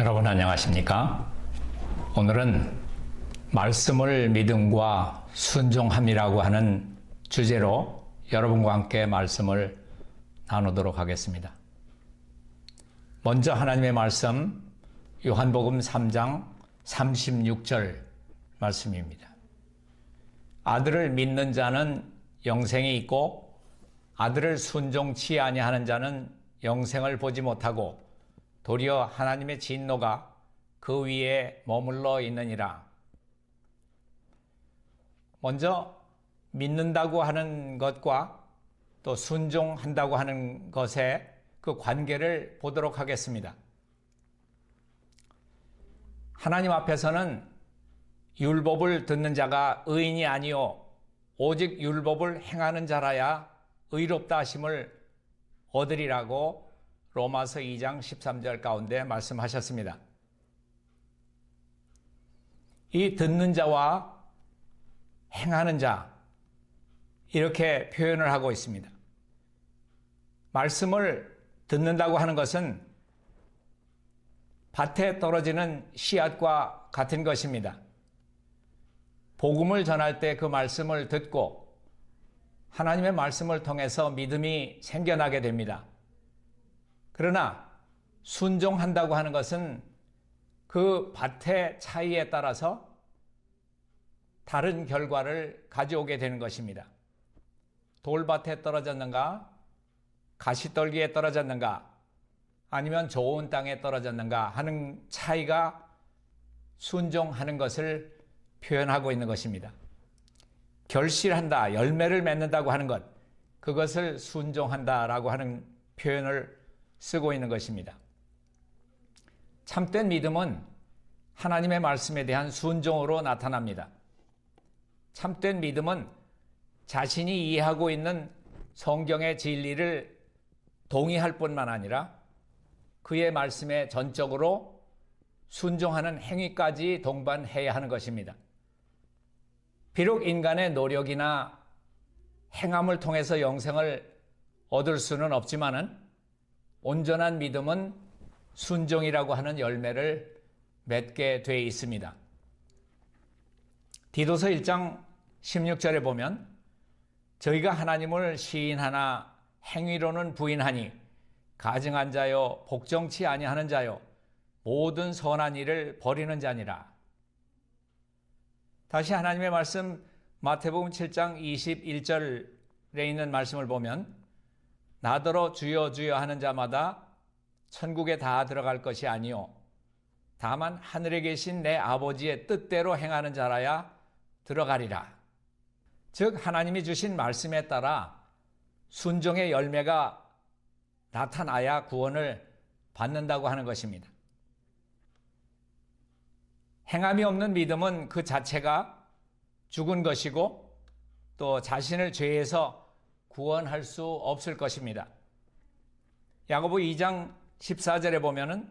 여러분 안녕하십니까? 오늘은 말씀을 믿음과 순종함이라고 하는 주제로 여러분과 함께 말씀을 나누도록 하겠습니다. 먼저 하나님의 말씀 요한복음 3장 36절 말씀입니다. 아들을 믿는 자는 영생이 있고 아들을 순종치 아니하는 자는 영생을 보지 못하고 도리어 하나님의 진노가 그 위에 머물러 있느니라. 먼저 믿는다고 하는 것과 또 순종한다고 하는 것의 그 관계를 보도록 하겠습니다. 하나님 앞에서는 율법을 듣는 자가 의인이 아니요 오직 율법을 행하는 자라야 의롭다 하심을 얻으리라고 로마서 2장 13절 가운데 말씀하셨습니다. 이 듣는 자와 행하는 자 이렇게 표현을 하고 있습니다. 말씀을 듣는다고 하는 것은 밭에 떨어지는 씨앗과 같은 것입니다. 복음을 전할 때 그 말씀을 듣고 하나님의 말씀을 통해서 믿음이 생겨나게 됩니다. 그러나 순종한다고 하는 것은 그 밭의 차이에 따라서 다른 결과를 가져오게 되는 것입니다. 돌밭에 떨어졌는가, 가시떨기에 떨어졌는가, 아니면 좋은 땅에 떨어졌는가 하는 차이가 순종하는 것을 표현하고 있는 것입니다. 결실한다, 열매를 맺는다고 하는 것, 그것을 순종한다라고 하는 표현을 쓰고 있는 것입니다. 참된 믿음은 하나님의 말씀에 대한 순종으로 나타납니다. 참된 믿음은 자신이 이해하고 있는 성경의 진리를 동의할 뿐만 아니라 그의 말씀에 전적으로 순종하는 행위까지 동반해야 하는 것입니다. 비록 인간의 노력이나 행함을 통해서 영생을 얻을 수는 없지만은 온전한 믿음은 순종이라고 하는 열매를 맺게 돼 있습니다. 디도서 1장 16절에 보면 저희가 하나님을 시인하나 행위로는 부인하니 가증한 자요 복정치 아니하는 자요 모든 선한 일을 버리는 자니라. 다시 하나님의 말씀 마태복음 7장 21절에 있는 말씀을 보면 나더러 주여 주여 하는 자마다 천국에 다 들어갈 것이 아니요 다만 하늘에 계신 내 아버지의 뜻대로 행하는 자라야 들어가리라. 즉 하나님이 주신 말씀에 따라 순종의 열매가 나타나야 구원을 받는다고 하는 것입니다. 행함이 없는 믿음은 그 자체가 죽은 것이고 또 자신을 죄에서 구원할 수 없을 것입니다. 야고보 2장 14절에 보면은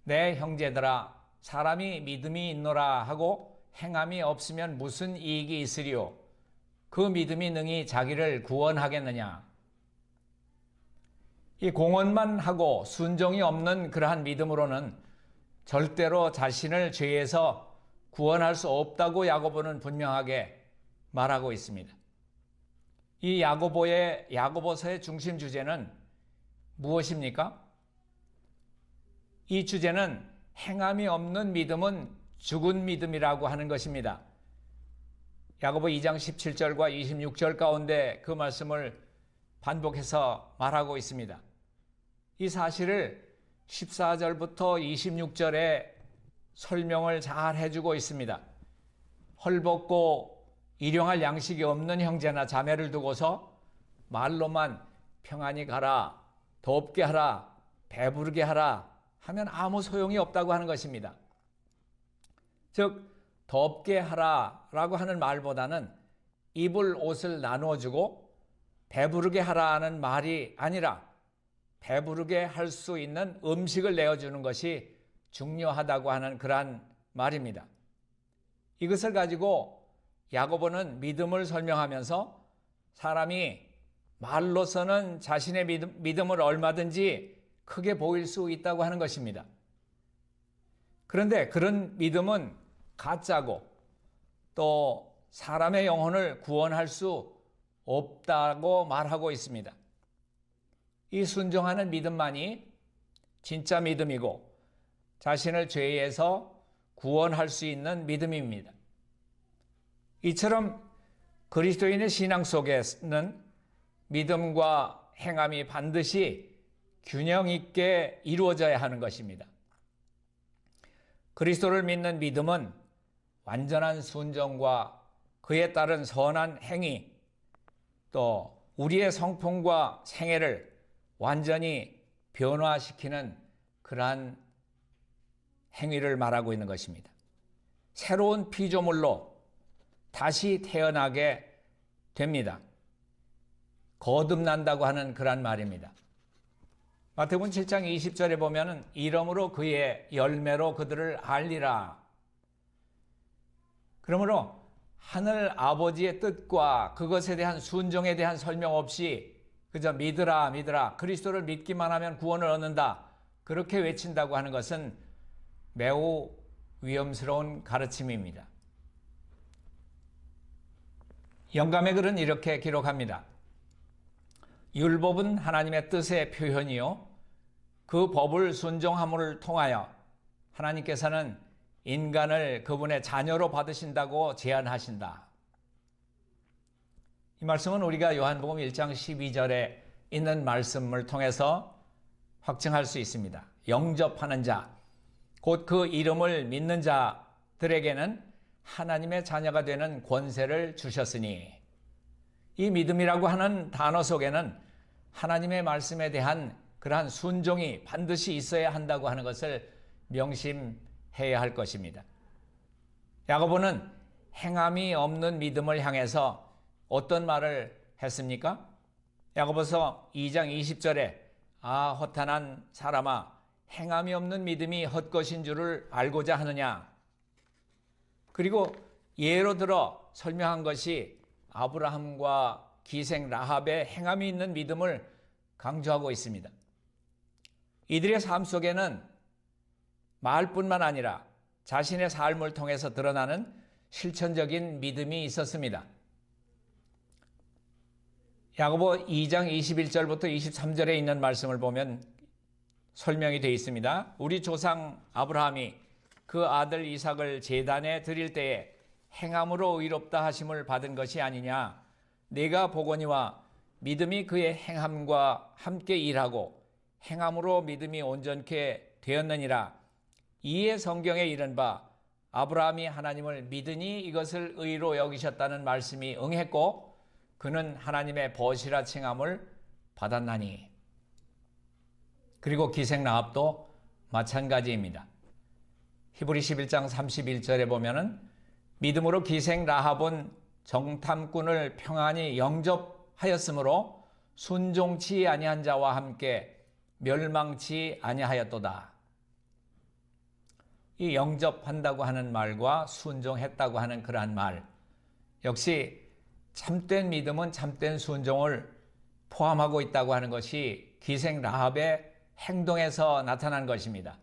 내 형제들아 사람이 믿음이 있노라 하고 행함이 없으면 무슨 이익이 있으리요 그 믿음이 능히 자기를 구원하겠느냐. 이 공언만 하고 순종이 없는 그러한 믿음으로는 절대로 자신을 죄에서 구원할 수 없다고 야고보는 분명하게 말하고 있습니다. 이 야고보서의 중심 주제는 무엇입니까? 이 주제는 행함이 없는 믿음은 죽은 믿음이라고 하는 것입니다. 야고보 2장 17절과 26절 가운데 그 말씀을 반복해서 말하고 있습니다. 이 사실을 14절부터 26절에 설명을 잘 해주고 있습니다. 헐벗고 일용할 양식이 없는 형제나 자매를 두고서 말로만 평안히 가라, 덥게 하라, 배부르게 하라 하면 아무 소용이 없다고 하는 것입니다. 즉 덥게 하라라고 하는 말보다는 입을 옷을 나누어주고 배부르게 하라는 말이 아니라 배부르게 할 수 있는 음식을 내어주는 것이 중요하다고 하는 그러한 말입니다. 이것을 가지고 야고보는 믿음을 설명하면서 사람이 말로서는 자신의 믿음을 얼마든지 크게 보일 수 있다고 하는 것입니다. 그런데 그런 믿음은 가짜고 또 사람의 영혼을 구원할 수 없다고 말하고 있습니다. 이 순종하는 믿음만이 진짜 믿음이고 자신을 죄에서 구원할 수 있는 믿음입니다. 이처럼 그리스도인의 신앙 속에는 믿음과 행함이 반드시 균형 있게 이루어져야 하는 것입니다. 그리스도를 믿는 믿음은 완전한 순종과 그에 따른 선한 행위, 또 우리의 성품과 생애를 완전히 변화시키는 그러한 행위를 말하고 있는 것입니다. 새로운 피조물로 다시 태어나게 됩니다. 거듭난다고 하는 그런 말입니다. 마태복음 7장 20절에 보면 이러므로 그의 열매로 그들을 알리라. 그러므로 하늘 아버지의 뜻과 그것에 대한 순종에 대한 설명 없이 그저 믿으라 믿으라, 그리스도를 믿기만 하면 구원을 얻는다, 그렇게 외친다고 하는 것은 매우 위험스러운 가르침입니다. 영감의 글은 이렇게 기록합니다. 율법은 하나님의 뜻의 표현이요 그 법을 순종함을 통하여 하나님께서는 인간을 그분의 자녀로 받으신다고 제안하신다. 이 말씀은 우리가 요한복음 1장 12절에 있는 말씀을 통해서 확증할 수 있습니다. 영접하는 자, 곧 그 이름을 믿는 자들에게는 하나님의 자녀가 되는 권세를 주셨으니, 이 믿음이라고 하는 단어 속에는 하나님의 말씀에 대한 그러한 순종이 반드시 있어야 한다고 하는 것을 명심해야 할 것입니다. 야고보는 행함이 없는 믿음을 향해서 어떤 말을 했습니까? 야고보서 2장 20절에 아 허탄한 사람아, 행함이 없는 믿음이 헛것인 줄을 알고자 하느냐. 그리고 예로 들어 설명한 것이 아브라함과 기생 라합의 행함이 있는 믿음을 강조하고 있습니다. 이들의 삶 속에는 말뿐만 아니라 자신의 삶을 통해서 드러나는 실천적인 믿음이 있었습니다. 야고보 2장 21절부터 23절에 있는 말씀을 보면 설명이 되어 있습니다. 우리 조상 아브라함이 그 아들 이삭을 제단에 드릴 때에 행함으로 의롭다 하심을 받은 것이 아니냐. 내가 보거니와 믿음이 그의 행함과 함께 일하고 행함으로 믿음이 온전케 되었느니라. 이에 성경에 이른바 아브라함이 하나님을 믿으니 이것을 의로 여기셨다는 말씀이 응했고 그는 하나님의 벗이라 칭함을 받았나니. 그리고 기생 라합도 마찬가지입니다. 히브리 11장 31절에 보면은 믿음으로 기생 라합은 정탐꾼을 평안히 영접하였으므로 순종치 아니한 자와 함께 멸망치 아니하였도다. 이 영접한다고 하는 말과 순종했다고 하는 그러한 말, 역시 참된 믿음은 참된 순종을 포함하고 있다고 하는 것이 기생 라합의 행동에서 나타난 것입니다.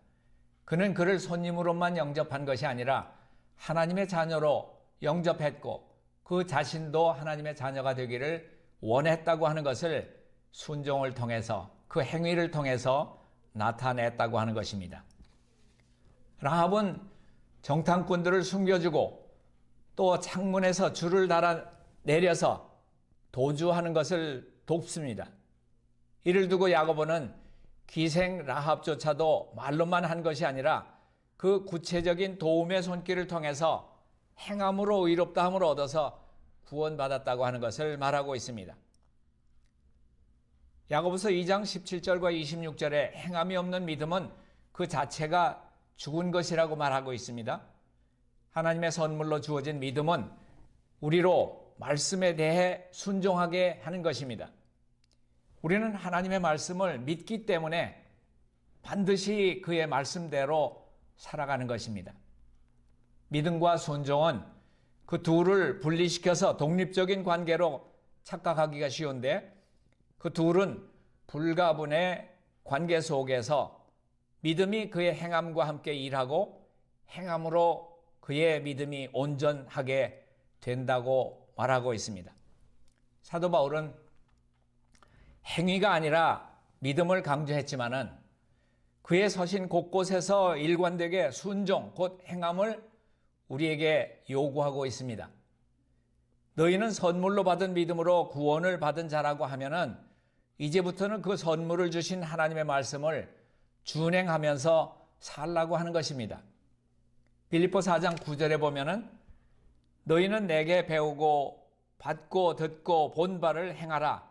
그는 그를 손님으로만 영접한 것이 아니라 하나님의 자녀로 영접했고 그 자신도 하나님의 자녀가 되기를 원했다고 하는 것을 순종을 통해서, 그 행위를 통해서 나타냈다고 하는 것입니다. 라합은 정탐꾼들을 숨겨주고 또 창문에서 줄을 달아 내려서 도주하는 것을 돕습니다. 이를 두고 야고보는 기생 라합조차도 말로만 한 것이 아니라 그 구체적인 도움의 손길을 통해서 행함으로 의롭다함을 얻어서 구원받았다고 하는 것을 말하고 있습니다. 야고보서 2장 17절과 26절에 행함이 없는 믿음은 그 자체가 죽은 것이라고 말하고 있습니다. 하나님의 선물로 주어진 믿음은 우리로 말씀에 대해 순종하게 하는 것입니다. 우리는 하나님의 말씀을 믿기 때문에 반드시 그의 말씀대로 살아가는 것입니다. 믿음과 순종은 그 둘을 분리시켜서 독립적인 관계로 착각하기가 쉬운데 그 둘은 불가분의 관계 속에서 믿음이 그의 행함과 함께 일하고 행함으로 그의 믿음이 온전하게 된다고 말하고 있습니다. 사도 바울은 행위가 아니라 믿음을 강조했지만은 그의 서신 곳곳에서 일관되게 순종, 곧 행함을 우리에게 요구하고 있습니다. 너희는 선물로 받은 믿음으로 구원을 받은 자라고 하면은 이제부터는 그 선물을 주신 하나님의 말씀을 준행하면서 살라고 하는 것입니다. 빌립보 4장 9절에 보면은 너희는 내게 배우고 받고 듣고 본 바를 행하라.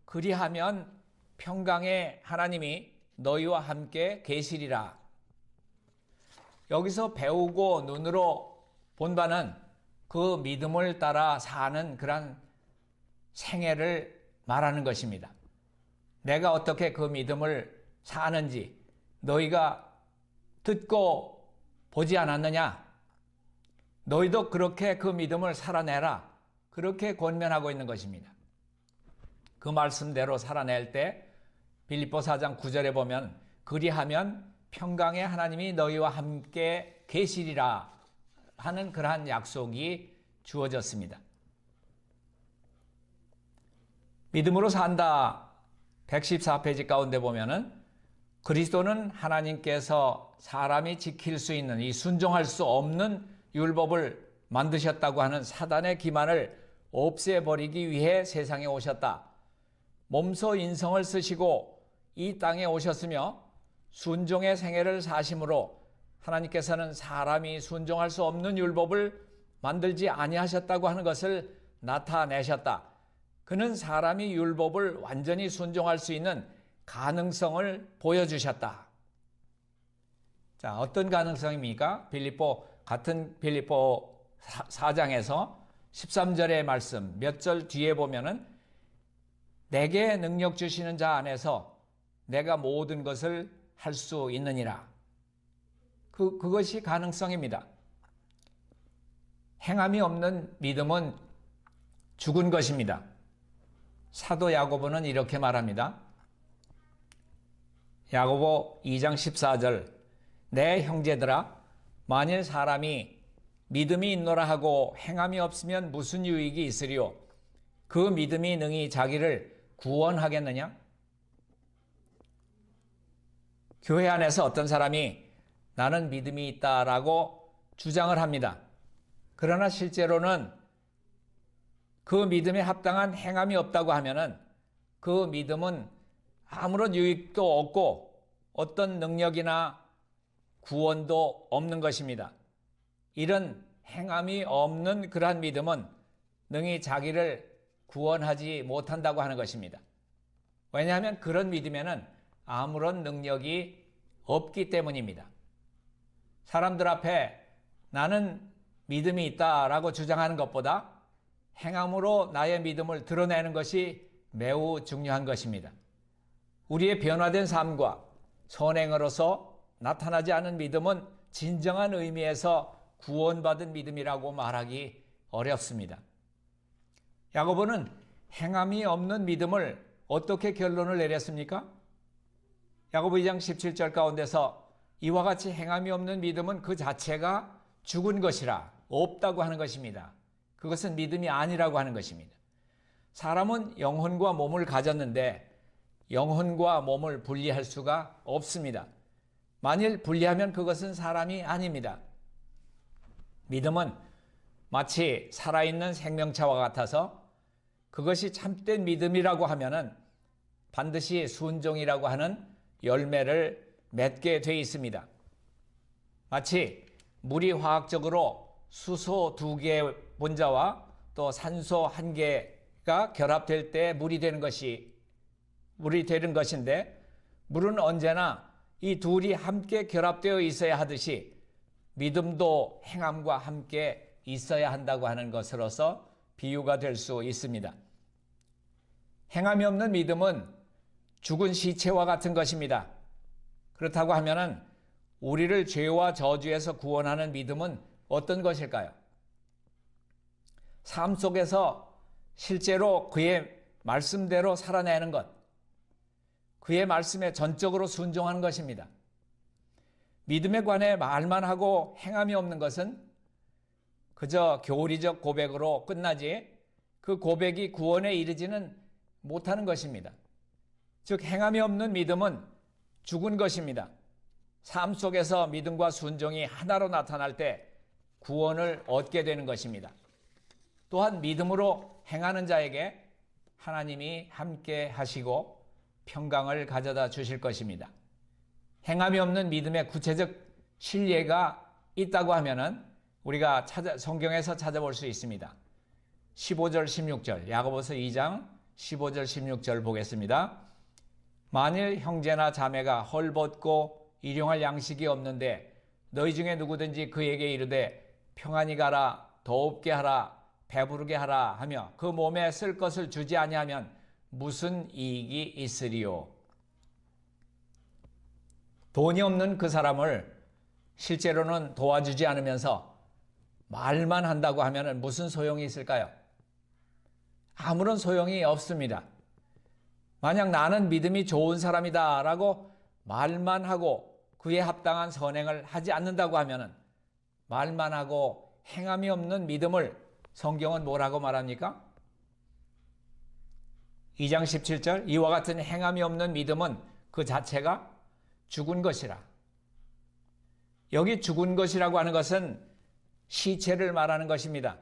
그리하면 평강의 하나님이 너희와 함께 계시리라. 여기서 배우고 눈으로 본 바는 그 믿음을 따라 사는 그런 생애를 말하는 것입니다. 내가 어떻게 그 믿음을 사는지 너희가 듣고 보지 않았느냐? 너희도 그렇게 그 믿음을 살아내라. 그렇게 권면하고 있는 것입니다. 그 말씀대로 살아낼 때 빌립보 4장 9절에 보면 그리하면 평강의 하나님이 너희와 함께 계시리라 하는 그러한 약속이 주어졌습니다. 믿음으로 산다 114페이지 가운데 보면은 그리스도는 하나님께서 사람이 지킬 수 있는 이 순종할 수 없는 율법을 만드셨다고 하는 사단의 기만을 없애버리기 위해 세상에 오셨다. 몸소 인성을 쓰시고 이 땅에 오셨으며 순종의 생애를 사심으로 하나님께서는 사람이 순종할 수 없는 율법을 만들지 아니하셨다고 하는 것을 나타내셨다. 그는 사람이 율법을 완전히 순종할 수 있는 가능성을 보여주셨다. 자, 어떤 가능성입니까? 같은 빌립보 4장에서 13절의 말씀 몇 절 뒤에 보면은 내게 능력 주시는 자 안에서 내가 모든 것을 할 수 있느니라. 그것이 가능성입니다. 행함이 없는 믿음은 죽은 것입니다. 사도 야고보는 이렇게 말합니다. 야고보 2장 14절 내 형제들아 만일 사람이 믿음이 있노라 하고 행함이 없으면 무슨 유익이 있으리요? 그 믿음이 능히 자기를 구원하겠느냐? 교회 안에서 어떤 사람이 나는 믿음이 있다라고 주장을 합니다. 그러나 실제로는 그 믿음에 합당한 행함이 없다고 하면은 그 믿음은 아무런 유익도 없고 어떤 능력이나 구원도 없는 것입니다. 이런 행함이 없는 그러한 믿음은 능히 자기를 구원하지 못한다고 하는 것입니다. 왜냐하면 그런 믿음에는 아무런 능력이 없기 때문입니다. 사람들 앞에 나는 믿음이 있다라고 주장하는 것보다 행함으로 나의 믿음을 드러내는 것이 매우 중요한 것입니다. 우리의 변화된 삶과 선행으로서 나타나지 않은 믿음은 진정한 의미에서 구원받은 믿음이라고 말하기 어렵습니다. 야고보는 행함이 없는 믿음을 어떻게 결론을 내렸습니까? 야고보 2장 17절 가운데서 이와 같이 행함이 없는 믿음은 그 자체가 죽은 것이라 없다고 하는 것입니다. 그것은 믿음이 아니라고 하는 것입니다. 사람은 영혼과 몸을 가졌는데 영혼과 몸을 분리할 수가 없습니다. 만일 분리하면 그것은 사람이 아닙니다. 믿음은 마치 살아있는 생명체와 같아서 그것이 참된 믿음이라고 하면은 반드시 순종이라고 하는 열매를 맺게 돼 있습니다. 마치 물이 화학적으로 수소 2개의 분자와 또 산소 1개가 결합될 때 물이 되는 것인데 물은 언제나 이 둘이 함께 결합되어 있어야 하듯이 믿음도 행함과 함께 있어야 한다고 하는 것으로서 비유가 될 수 있습니다. 행함이 없는 믿음은 죽은 시체와 같은 것입니다. 그렇다고 하면은 우리를 죄와 저주에서 구원하는 믿음은 어떤 것일까요? 삶 속에서 실제로 그의 말씀대로 살아내는 것, 그의 말씀에 전적으로 순종하는 것입니다. 믿음에 관해 말만 하고 행함이 없는 것은 그저 교리적 고백으로 끝나지 그 고백이 구원에 이르지는 못하는 것입니다. 즉 행함이 없는 믿음은 죽은 것입니다. 삶 속에서 믿음과 순종이 하나로 나타날 때 구원을 얻게 되는 것입니다. 또한 믿음으로 행하는 자에게 하나님이 함께 하시고 평강을 가져다 주실 것입니다. 행함이 없는 믿음의 구체적 실례가 있다고 하면은 우리가 성경에서 찾아볼 수 있습니다. 15절 16절 야고보서 2장 15절 16절 보겠습니다. 만일 형제나 자매가 헐벗고 일용할 양식이 없는데 너희 중에 누구든지 그에게 이르되 평안히 가라 더웁게 하라 배부르게 하라 하며 그 몸에 쓸 것을 주지 아니하면 무슨 이익이 있으리요. 돈이 없는 그 사람을 실제로는 도와주지 않으면서 말만 한다고 하면 무슨 소용이 있을까요? 아무런 소용이 없습니다. 만약 나는 믿음이 좋은 사람이다 라고 말만 하고 그에 합당한 선행을 하지 않는다고 하면 말만 하고 행함이 없는 믿음을 성경은 뭐라고 말합니까? 2장 17절 이와 같은 행함이 없는 믿음은 그 자체가 죽은 것이라. 여기 죽은 것이라고 하는 것은 시체를 말하는 것입니다.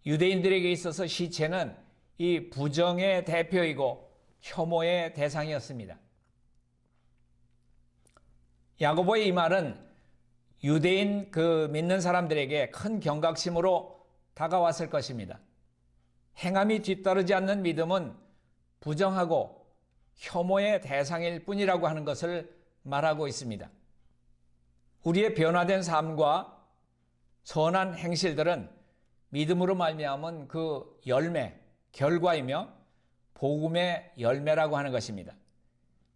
유대인들에게 있어서 시체는 이 부정의 대표이고 혐오의 대상이었습니다. 야고보의 이 말은 유대인 믿는 사람들에게 큰 경각심으로 다가왔을 것입니다. 행함이 뒤따르지 않는 믿음은 부정하고 혐오의 대상일 뿐이라고 하는 것을 말하고 있습니다. 우리의 변화된 삶과 선한 행실들은 믿음으로 말미암은 그 열매, 결과이며 복음의 열매라고 하는 것입니다.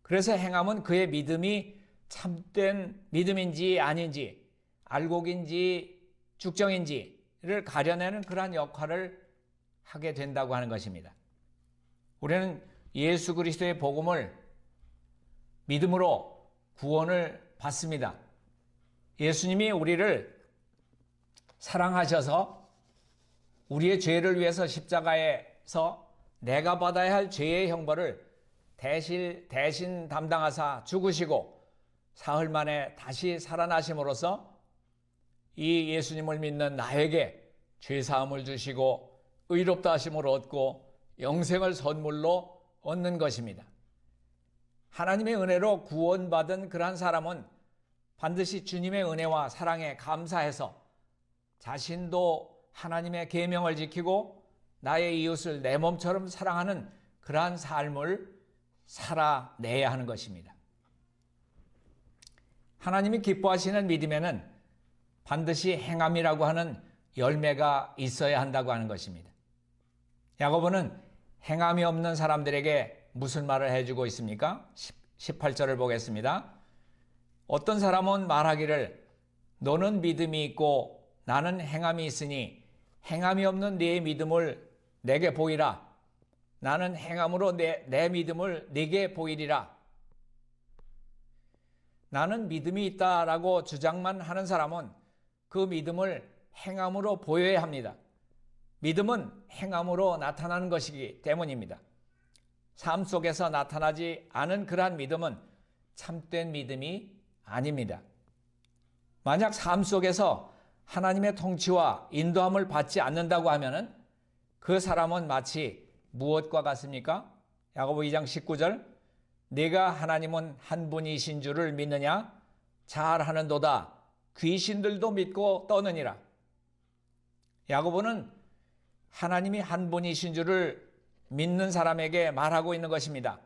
그래서 행함은 그의 믿음이 참된 믿음인지 아닌지, 알곡인지 죽정인지를 가려내는 그러한 역할을 하게 된다고 하는 것입니다. 우리는 예수 그리스도의 복음을 믿음으로 구원을 받습니다. 예수님이 우리를 사랑하셔서 우리의 죄를 위해서 십자가에서 내가 받아야 할 죄의 형벌을 대신 담당하사 죽으시고 사흘 만에 다시 살아나심으로써 이 예수님을 믿는 나에게 죄사함을 주시고 의롭다 하심을 얻고 영생을 선물로 얻는 것입니다. 하나님의 은혜로 구원받은 그러한 사람은 반드시 주님의 은혜와 사랑에 감사해서 자신도 하나님의 계명을 지키고 나의 이웃을 내 몸처럼 사랑하는 그러한 삶을 살아내야 하는 것입니다. 하나님이 기뻐하시는 믿음에는 반드시 행함이라고 하는 열매가 있어야 한다고 하는 것입니다. 야고보는 행함이 없는 사람들에게 무슨 말을 해주고 있습니까? 18절을 보겠습니다. 어떤 사람은 말하기를 너는 믿음이 있고 나는 행함이 있으니 행함이 없는 네 믿음을 내게 보이라. 나는 행함으로 내 믿음을 네게 보이리라. 나는 믿음이 있다라고 주장만 하는 사람은 그 믿음을 행함으로 보여야 합니다. 믿음은 행함으로 나타나는 것이기 때문입니다. 삶 속에서 나타나지 않은 그러한 믿음은 참된 믿음이 아닙니다. 만약 삶 속에서 하나님의 통치와 인도함을 받지 않는다고 하면 그 사람은 마치 무엇과 같습니까? 야고보 2장 19절 네가 하나님은 한 분이신 줄을 믿느냐? 잘하는도다. 귀신들도 믿고 떠느니라. 야고보는 하나님이 한 분이신 줄을 믿는 사람에게 말하고 있는 것입니다.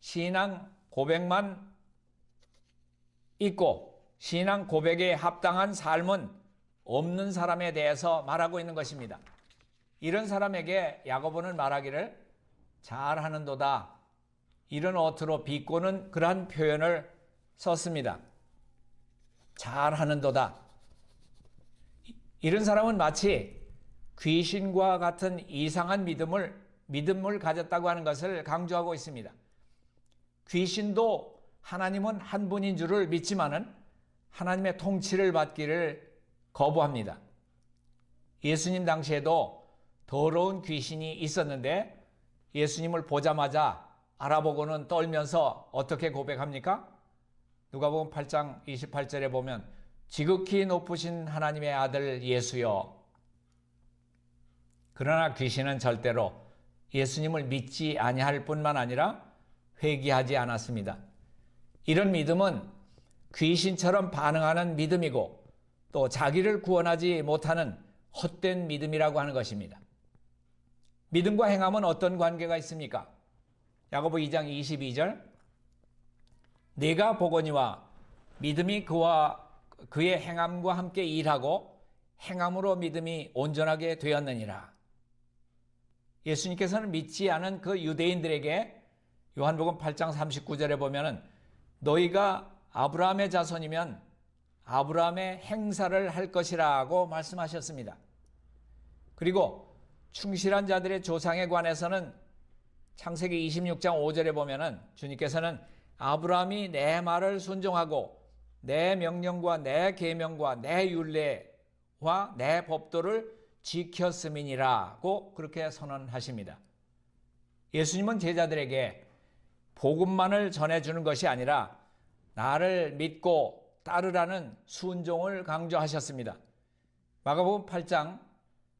신앙 고백만 있고 신앙 고백에 합당한 삶은 없는 사람에 대해서 말하고 있는 것입니다. 이런 사람에게 야고보는 말하기를 잘하는도다. 이런 어투로 비꼬는 그러한 표현을 썼습니다. 잘하는도다. 이런 사람은 마치 귀신과 같은 이상한 믿음을 가졌다고 하는 것을 강조하고 있습니다. 귀신도 하나님은 한 분인 줄을 믿지만은 하나님의 통치를 받기를 거부합니다. 예수님 당시에도 더러운 귀신이 있었는데 예수님을 보자마자 알아보고는 떨면서 어떻게 고백합니까? 누가복음 8장 28절에 보면 지극히 높으신 하나님의 아들 예수여. 그러나 귀신은 절대로 예수님을 믿지 아니할 뿐만 아니라 회개하지 않았습니다. 이런 믿음은 귀신처럼 반응하는 믿음이고 또 자기를 구원하지 못하는 헛된 믿음이라고 하는 것입니다. 믿음과 행함은 어떤 관계가 있습니까? 야고보 2장 22절 내가 보거니와 믿음이 그와 그의 행함과 함께 일하고 행함으로 믿음이 온전하게 되었느니라. 예수님께서는 믿지 않은 그 유대인들에게 요한복음 8장 39절에 보면은 너희가 아브라함의 자손이면 아브라함의 행사를 할 것이라고 말씀하셨습니다. 그리고 충실한 자들의 조상에 관해서는 창세기 26장 5절에 보면은 주님께서는 아브라함이 내 말을 순종하고 내 명령과 내 계명과 내 율례와 내 법도를 지켰음이니라고 그렇게 선언하십니다. 예수님은 제자들에게 복음만을 전해주는 것이 아니라 나를 믿고 따르라는 순종을 강조하셨습니다. 마가복음 8장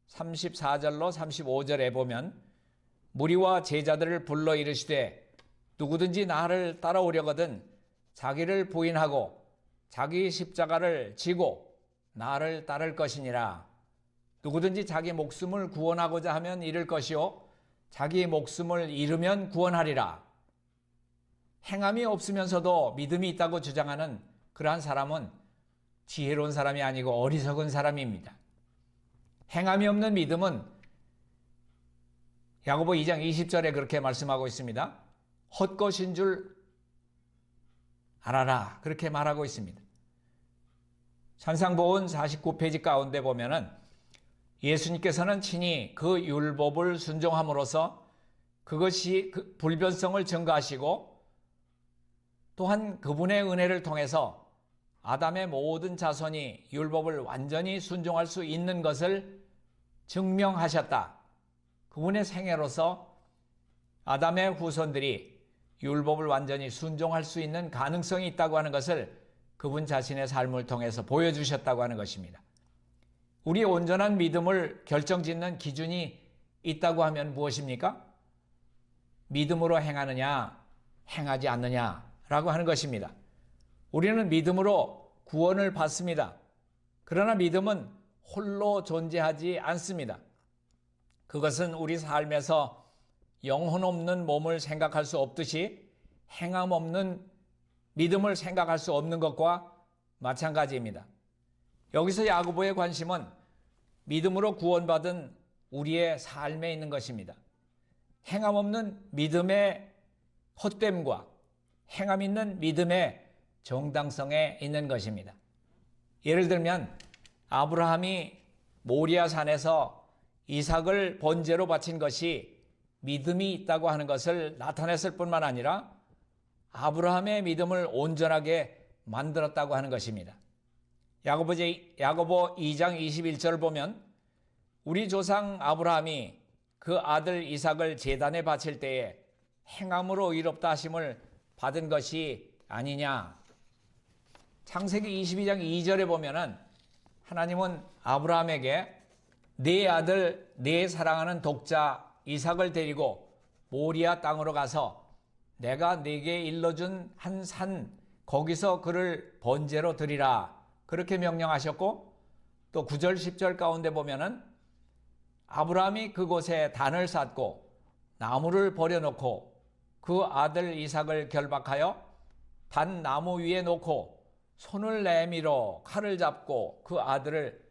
34절로 35절에 보면 무리와 제자들을 불러 이르시되 누구든지 나를 따라오려거든 자기를 부인하고 자기 십자가를 지고 나를 따를 것이니라. 누구든지 자기 목숨을 구원하고자 하면 잃을 것이요 자기 목숨을 잃으면 구원하리라. 행함이 없으면서도 믿음이 있다고 주장하는 그러한 사람은 지혜로운 사람이 아니고 어리석은 사람입니다. 행함이 없는 믿음은 야고보 2장 20절에 그렇게 말씀하고 있습니다. 헛것인 줄 알아라. 그렇게 말하고 있습니다. 산상보훈 49페이지 가운데 보면은 예수님께서는 친히 그 율법을 순종함으로써 그것이 불변성을 증거하시고 또한 그분의 은혜를 통해서 아담의 모든 자손이 율법을 완전히 순종할 수 있는 것을 증명하셨다. 그분의 생애로서 아담의 후손들이 율법을 완전히 순종할 수 있는 가능성이 있다고 하는 것을 그분 자신의 삶을 통해서 보여주셨다고 하는 것입니다. 우리의 온전한 믿음을 결정짓는 기준이 있다고 하면 무엇입니까? 믿음으로 행하느냐, 행하지 않느냐라고 하는 것입니다. 우리는 믿음으로 구원을 받습니다. 그러나 믿음은 홀로 존재하지 않습니다. 그것은 우리 삶에서 영혼 없는 몸을 생각할 수 없듯이 행함 없는 믿음을 생각할 수 없는 것과 마찬가지입니다. 여기서 야고보의 관심은 믿음으로 구원받은 우리의 삶에 있는 것입니다. 행함 없는 믿음의 헛됨과 행함 있는 믿음의 정당성에 있는 것입니다. 예를 들면 아브라함이 모리아 산에서 이삭을 번제로 바친 것이 믿음이 있다고 하는 것을 나타냈을 뿐만 아니라 아브라함의 믿음을 온전하게 만들었다고 하는 것입니다. 야고보 2장 21절을 보면 우리 조상 아브라함이 그 아들 이삭을 제단에 바칠 때에 행함으로 의롭다 하심을 받은 것이 아니냐. 창세기 22장 2절에 보면은 하나님은 아브라함에게 네 아들, 네 사랑하는 독자 이삭을 데리고 모리아 땅으로 가서 내가 네게 일러준 한 산 거기서 그를 번제로 드리라. 그렇게 명령하셨고 또 9절 10절 가운데 보면은 아브라함이 그곳에 단을 쌓고 나무를 버려놓고 그 아들 이삭을 결박하여 단 나무 위에 놓고 손을 내밀어 칼을 잡고 그 아들을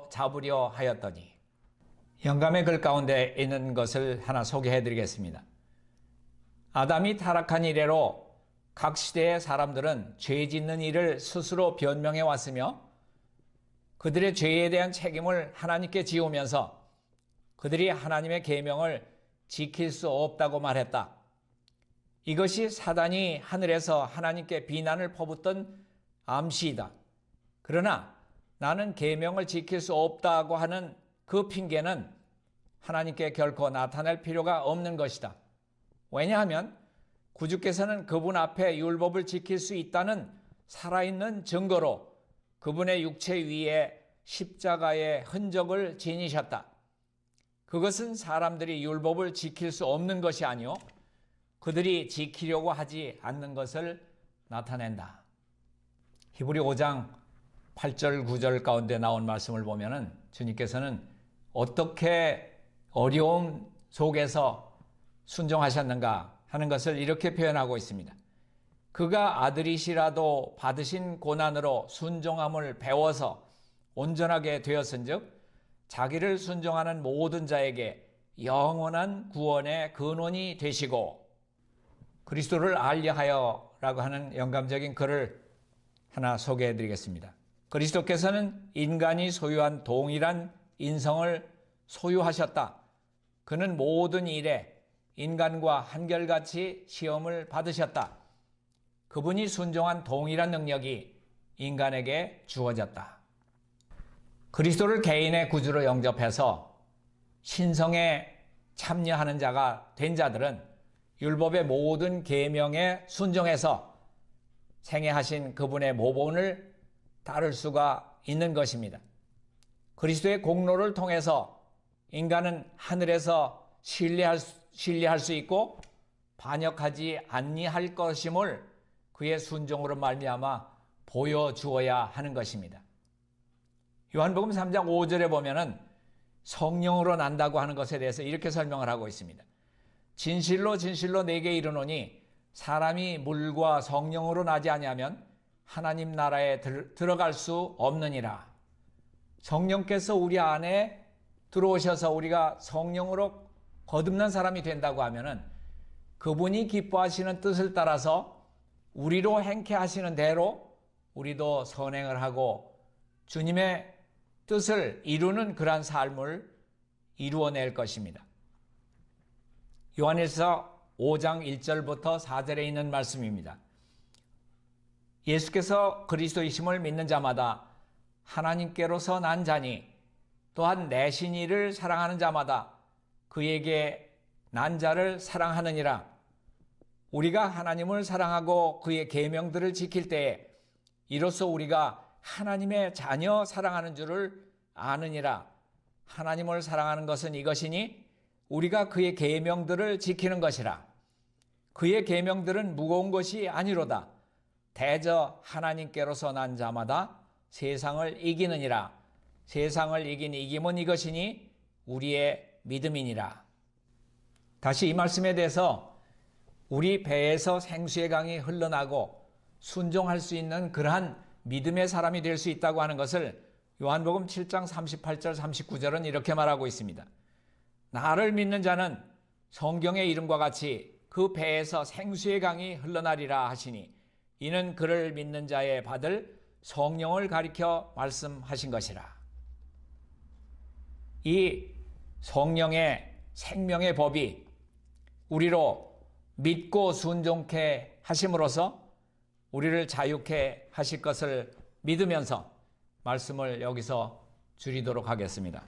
잡으려 하였더니 영감의 글 가운데 있는 것을 하나 소개해 드리겠습니다. 아담이 타락한 이래로 각 시대의 사람들은 죄 짓는 일을 스스로 변명해 왔으며 그들의 죄에 대한 책임을 하나님께 지우면서 그들이 하나님의 계명을 지킬 수 없다고 말했다. 이것이 사단이 하늘에서 하나님께 비난을 퍼붓던 암시이다. 그러나 나는 계명을 지킬 수 없다고 하는 그 핑계는 하나님께 결코 나타낼 필요가 없는 것이다. 왜냐하면 구주께서는 그분 앞에 율법을 지킬 수 있다는 살아있는 증거로 그분의 육체 위에 십자가의 흔적을 지니셨다. 그것은 사람들이 율법을 지킬 수 없는 것이 아니요 그들이 지키려고 하지 않는 것을 나타낸다. 히브리 5장 8절 9절 가운데 나온 말씀을 보면은 주님께서는 어떻게 어려움 속에서 순종하셨는가 하는 것을 이렇게 표현하고 있습니다. 그가 아들이시라도 받으신 고난으로 순종함을 배워서 온전하게 되었은즉 자기를 순종하는 모든 자에게 영원한 구원의 근원이 되시고 그리스도를 알려하여라고 하는 영감적인 글을 하나 소개해 드리겠습니다. 그리스도께서는 인간이 소유한 동일한 인성을 소유하셨다. 그는 모든 일에 인간과 한결같이 시험을 받으셨다. 그분이 순종한 동일한 능력이 인간에게 주어졌다. 그리스도를 개인의 구주로 영접해서 신성에 참여하는 자가 된 자들은 율법의 모든 계명에 순종해서 생애하신 그분의 모본을 따를 수가 있는 것입니다. 그리스도의 공로를 통해서 인간은 하늘에서 신뢰할 수 있고 반역하지 아니할 것임을 그의 순종으로 말미암아 보여주어야 하는 것입니다. 요한복음 3장 5절에 보면은 성령으로 난다고 하는 것에 대해서 이렇게 설명을 하고 있습니다. 진실로 진실로 내게 이르노니 사람이 물과 성령으로 나지 아니하면 하나님 나라에 들어갈 수 없느니라. 성령께서 우리 안에 들어오셔서 우리가 성령으로 거듭난 사람이 된다고 하면은 그분이 기뻐하시는 뜻을 따라서 우리로 행케 하시는 대로 우리도 선행을 하고 주님의 뜻을 이루는 그러한 삶을 이루어낼 것입니다. 요한일서 5장 1절부터 4절에 있는 말씀입니다. 예수께서 그리스도이심을 믿는 자마다 하나님께로서 난 자니 또한 내신 이를 사랑하는 자마다 그에게 난 자를 사랑하느니라. 우리가 하나님을 사랑하고 그의 계명들을 지킬 때에 이로써 우리가 하나님의 자녀 사랑하는 줄을 아느니라. 하나님을 사랑하는 것은 이것이니 우리가 그의 계명들을 지키는 것이라. 그의 계명들은 무거운 것이 아니로다. 대저 하나님께로서 난 자마다 세상을 이기느니라. 세상을 이긴 이김은 이것이니 우리의 믿음이니라. 다시 이 말씀에 대해서 우리 배에서 생수의 강이 흘러나고 순종할 수 있는 그러한 믿음의 사람이 될 수 있다고 하는 것을 요한복음 7장 38절 39절은 이렇게 말하고 있습니다. 나를 믿는 자는 성경의 이름과 같이 그 배에서 생수의 강이 흘러나리라 하시니 이는 그를 믿는 자의 받을 성령을 가리켜 말씀하신 것이라. 이 성령의 생명의 법이 우리로 믿고 순종케 하심으로써 우리를 자유케 하실 것을 믿으면서 말씀을 여기서 줄이도록 하겠습니다.